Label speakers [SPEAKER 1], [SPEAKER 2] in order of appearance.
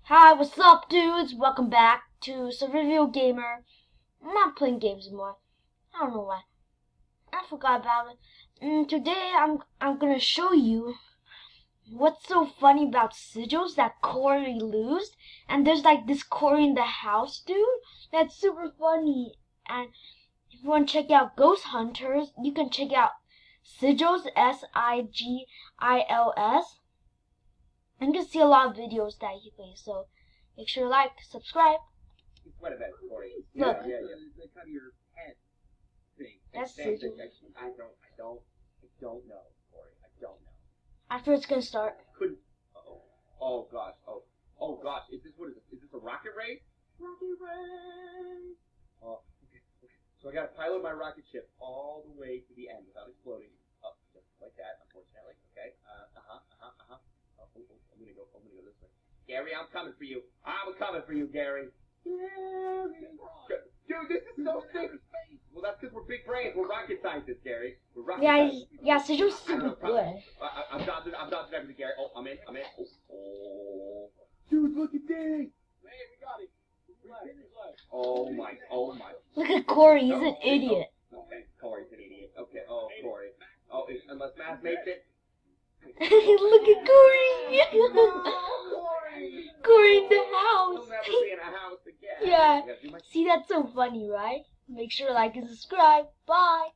[SPEAKER 1] Hi, what's up, dudes? Welcome back to Survival Gamer. I'm not playing games anymore. I don't know why. I forgot about it. Today I'm gonna show you what's so funny about sigils that Corey lost. And there's like this Corey in the house, dude. That's super funny. And if you want to check out Ghost Hunters, you can check out Sigils, Sigils. And you can see a lot of videos that he plays. So make sure to like, subscribe.
[SPEAKER 2] What about Corey?
[SPEAKER 1] Look.
[SPEAKER 2] Yeah. The cut of your head thing.
[SPEAKER 1] That's
[SPEAKER 2] sigils. I don't know, Corey. I don't know.
[SPEAKER 1] After it's gonna start.
[SPEAKER 2] Couldn't. Oh gosh. Oh gosh. Is this a rocket race? Rocket race. Oh, okay. So I gotta pilot my rocket ship all the way to the end without exploding. Just like that, unfortunately. Okay. I'm gonna go this way. Gary, I'm coming for you. I'm coming for you, Gary. Gary. Dude, this is so sick. Well, that's because we're big brains. We're rocket scientists, Gary. We're rocket scientists.
[SPEAKER 1] Yeah, Sigil's super good.
[SPEAKER 2] I'm dodging everything, Gary. Oh, I'm in. Oh. Dude, look at this. Hey, we got it. Oh my.
[SPEAKER 1] Look at Corey, he's an idiot.
[SPEAKER 2] Okay, Corey's an idiot. Okay, Corey. Unless Matt makes it.
[SPEAKER 1] Look at Corey. Corey in the house.
[SPEAKER 2] He'll never be in a house again.
[SPEAKER 1] Yeah. See, that's so funny, right? Make sure to like and subscribe. Bye.